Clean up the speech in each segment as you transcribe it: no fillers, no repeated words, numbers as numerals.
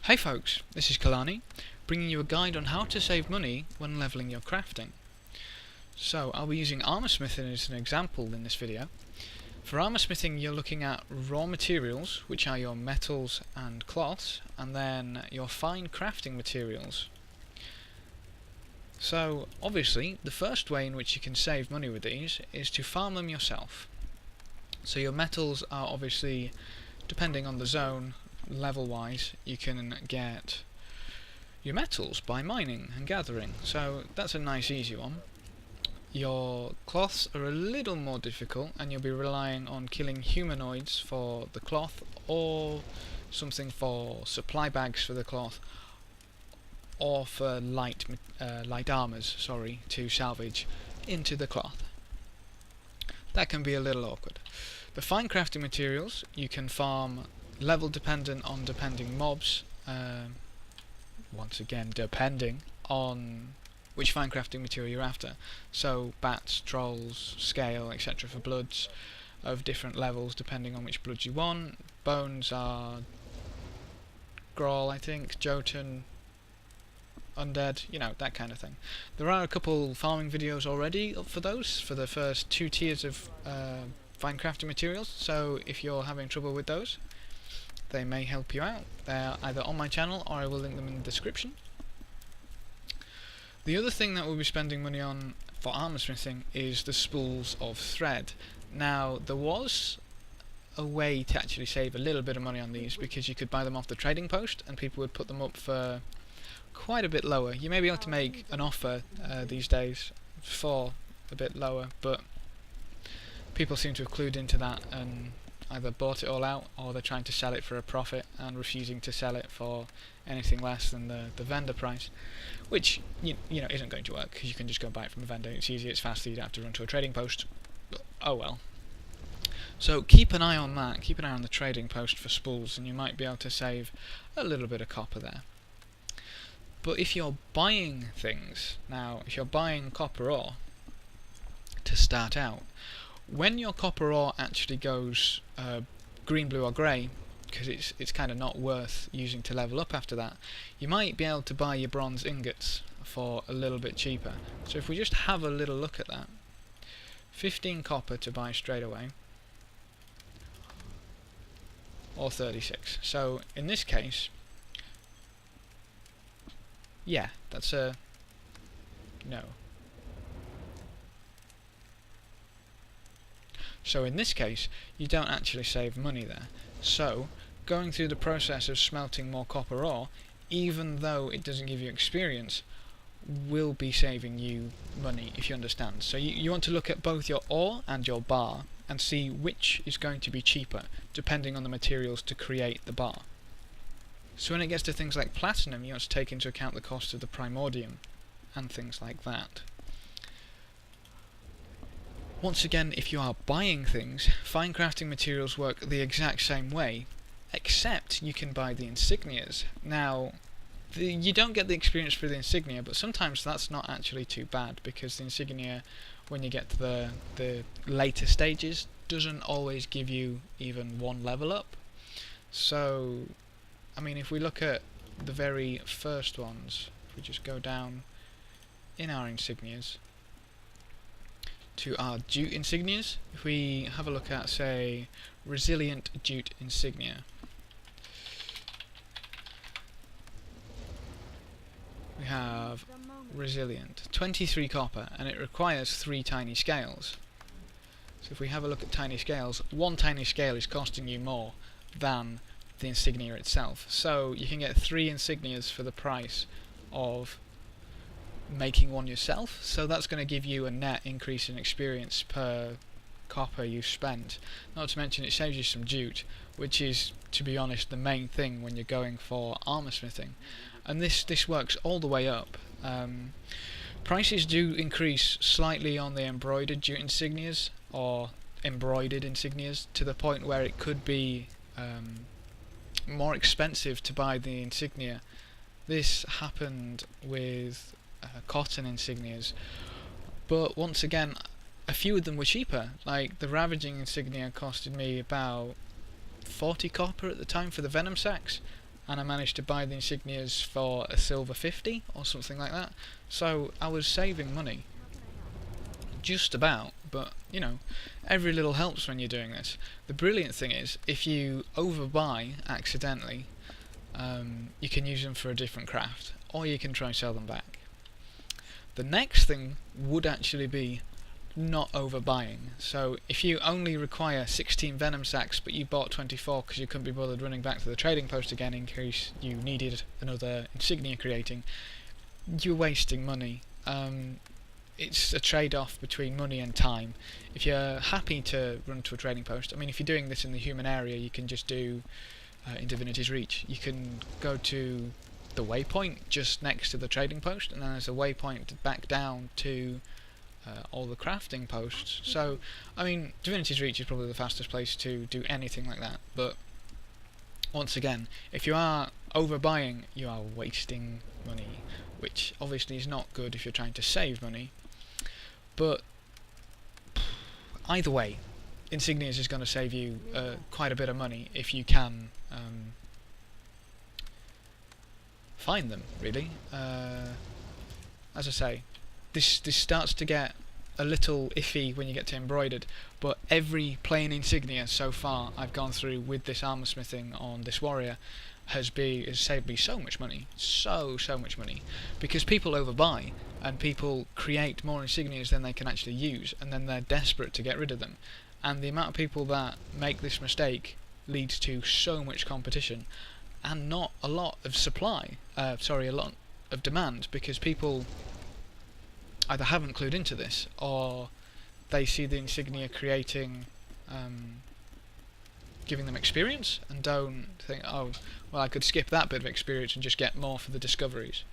Hey folks, this is Kelani, bringing you a guide on how to save money when leveling your crafting. So I'll be using armor smithing as an example in this video. For armor smithing you're looking at raw materials, which are your metals and cloths, and then your fine crafting materials. So obviously the first way in which you can save money with these is to farm them yourself. So your metals are obviously, depending on the zone, level wise, you can get your metals by mining and gathering, so that's a nice easy one. Your cloths are a little more difficult and you'll be relying on killing humanoids for the cloth or something for supply bags for the cloth or for light armors, to salvage into the cloth. That can be a little awkward. The fine crafting materials you can farm level dependent on depending mobs, once again depending on which fine crafting material you're after. So bats, trolls, scale, etc. for bloods of different levels depending on which bloods you want. Bones are Grawl, I think, Jotun, Undead, you know, that kind of thing. There are a couple farming videos already up for those, for the first 2 tiers of fine crafting materials, so if you're having trouble with those, they may help you out. They're either on my channel or I will link them in the description. The other thing that we'll be spending money on for armor smithing is the spools of thread. Now there was a way to actually save a little bit of money on these, because you could buy them off the trading post and people would put them up for quite a bit lower. You may be able to make an offer these days for a bit lower, but people seem to have clued into that and either bought it all out or they're trying to sell it for a profit and refusing to sell it for anything less than the vendor price, which you know isn't going to work, because you can just go buy it from a vendor. It's easier, it's faster, you don't have to run to a trading post. But, oh well. So keep an eye on that, keep an eye on the trading post for spools, and you might be able to save a little bit of copper there. But if you're buying things, now if you're buying copper ore to start out, when your copper ore actually goes green, blue or grey, because it's kind of not worth using to level up after that, you might be able to buy your bronze ingots for a little bit cheaper. So if we just have a little look at that, 15 copper to buy straight away, or 36. So in this case, yeah, that's a no. So in this case, you don't actually save money there. So, going through the process of smelting more copper ore, even though it doesn't give you experience, will be saving you money, if you understand. So you want to look at both your ore and your bar, and see which is going to be cheaper, depending on the materials to create the bar. So when it gets to things like platinum, you want to take into account the cost of the primordium, and things like that. Once again, if you are buying things, fine crafting materials work the exact same way, except you can buy the insignias. Now, you don't get the experience for the insignia, but sometimes that's not actually too bad, because the insignia, when you get to the later stages, doesn't always give you even 1 level up. So, I mean, if we look at the very first ones, if we just go down in our insignias to our jute insignias, if we have a look at, say, resilient jute insignia, we have resilient, 23 copper, and it requires 3 tiny scales. So if we have a look at tiny scales, 1 tiny scale is costing you more than the insignia itself. So you can get 3 insignias for the price of making one yourself, so that's going to give you a net increase in experience per copper you spent. Not to mention it saves you some jute, which is, to be honest, the main thing when you're going for armor smithing. And this works all the way up. Prices do increase slightly on the embroidered jute insignias, or embroidered insignias, to the point where it could be more expensive to buy the insignia. This happened with cotton insignias, but once again, a few of them were cheaper. Like the ravaging insignia costed me about 40 copper at the time for the venom sacks, and I managed to buy the Insignias for a silver 50 or something like that. So I was saving money. Just about, but you know, every little helps when you're doing this. The brilliant thing is, if you overbuy accidentally, you can use them for a different craft, or you can try and sell them back. The next thing would actually be not overbuying. So if you only require 16 venom sacks but you bought 24 because you couldn't be bothered running back to the trading post again in case you needed another insignia creating, you're wasting money. It's a trade-off between money and time. If you're happy to run to a trading post, I mean, if you're doing this in the human area, you can just do in Divinity's Reach. You can go to the waypoint just next to the trading post, and then there's a waypoint back down to all the crafting posts. So, I mean, Divinity's Reach is probably the fastest place to do anything like that, but once again, if you are overbuying, you are wasting money, which obviously is not good if you're trying to save money. But either way, Insignias is going to save you quite a bit of money if you can find them, really. As I say, this starts to get a little iffy when you get to embroidered, but every plain insignia so far I've gone through with this armor smithing on this warrior has saved me so much money, so much money, because people overbuy and people create more insignias than they can actually use, and then they're desperate to get rid of them, and the amount of people that make this mistake leads to so much competition and not a lot of a lot of demand, because people either haven't clued into this, or they see the insignia creating giving them experience and don't think, oh, well, I could skip that bit of experience and just get more for the discoveries.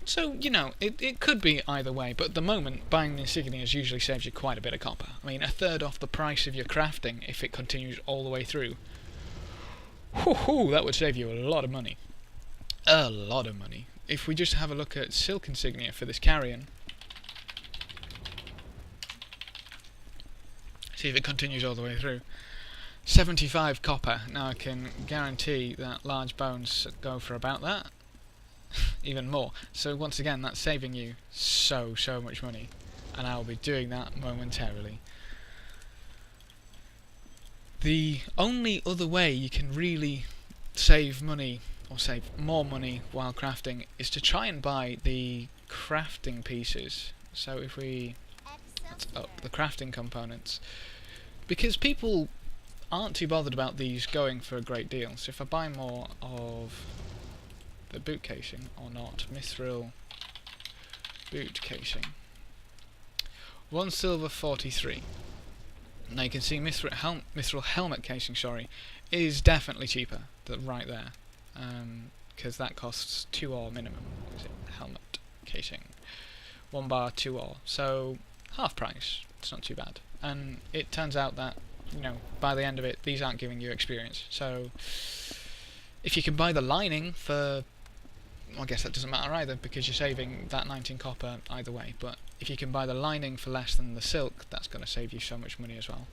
So, you know, it could be either way, but at the moment, buying the insignias usually saves you quite a bit of copper. I mean, a third off the price of your crafting if it continues all the way through. Whoo, that would save you a lot of money. A lot of money. If we just have a look at silk insignia for this carrion, see if it continues all the way through. 75 copper. Now I can guarantee that large bones go for about that. Even more. So once again, that's saving you so much money. And I'll be doing that momentarily. The only other way you can really save money, or save more money while crafting, is to try and buy the crafting pieces. So if we... let's up the crafting components. Because people aren't too bothered about these going for a great deal. So if I buy more of the boot casing, or not, mithril boot casing, 1 silver 43. Now you can see mithril helmet casing, is definitely cheaper, right there, because that costs 2 ore minimum. Is it helmet casing? 1 bar, 2 ore, so half price. It's not too bad. And it turns out that, you know, by the end of it, these aren't giving you experience. So if you can buy the lining for, well, I guess that doesn't matter either, because you're saving that 19 copper either way. But if you can buy the lining for less than the silk, that's going to save you so much money as well.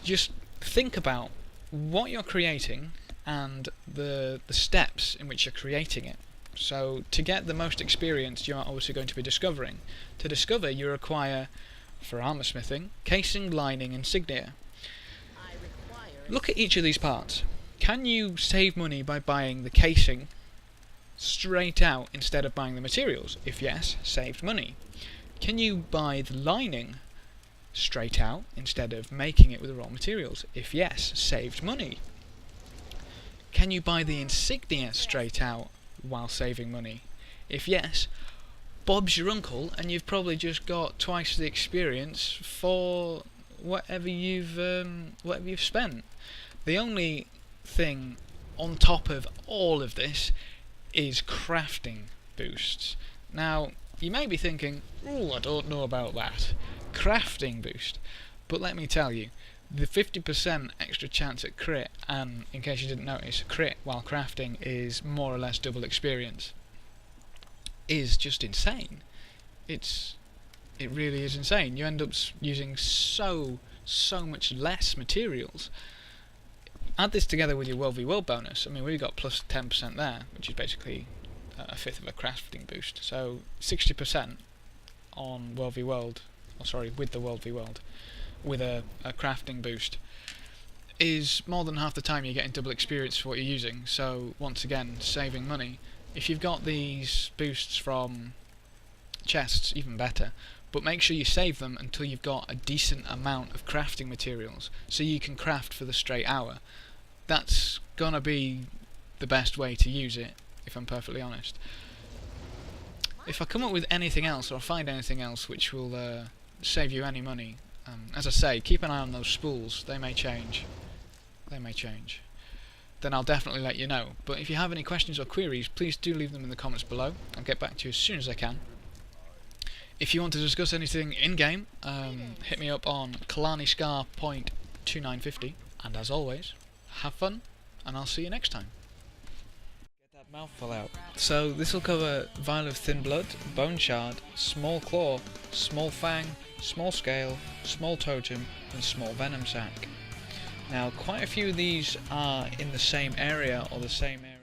Just think about what you're creating and the steps in which you're creating it. So to get the most experience, you're obviously going to be discovering. To discover, you require, for armor smithing, casing, lining, insignia. Look at each of these parts. Can you save money by buying the casing straight out instead of buying the materials? If yes, saved money. Can you buy the lining straight out instead of making it with the raw materials? If yes, saved money. Can you buy the insignia straight out while saving money? If yes, Bob's your uncle, and you've probably just got twice the experience for whatever you've spent. The only thing on top of all of this is crafting boosts. Now, you may be thinking, oh, I don't know about that. Crafting boost. But let me tell you, the 50% extra chance at crit, and in case you didn't notice, crit while crafting is more or less double experience, is just insane. It really is insane. You end up using so much less materials. Add this together with your World v World bonus. I mean, we got plus 10% there, which is basically a fifth of a crafting boost. So 60% on World v World, or sorry, with the World v World, with a crafting boost, is more than half the time you're getting double experience for what you're using. So once again, saving money. If you've got these boosts from chests, even better, but make sure you save them until you've got a decent amount of crafting materials so you can craft for the straight hour. That's gonna be the best way to use it, if I'm perfectly honest. If I come up with anything else, or find anything else which will save you any money, as I say, keep an eye on those spools. They may change. Then I'll definitely let you know. But if you have any questions or queries, please do leave them in the comments below. I'll get back to you as soon as I can. If you want to discuss anything in-game, hit me up on Kelani Scar point 2950. And as always, have fun, and I'll see you next time. Get that mouthful out. So this will cover Vial of Thin Blood, Bone Shard, Small Claw, Small Fang, Small Scale, Small Totem, and Small Venom Sac. Now, quite a few of these are in the same area, or the same area.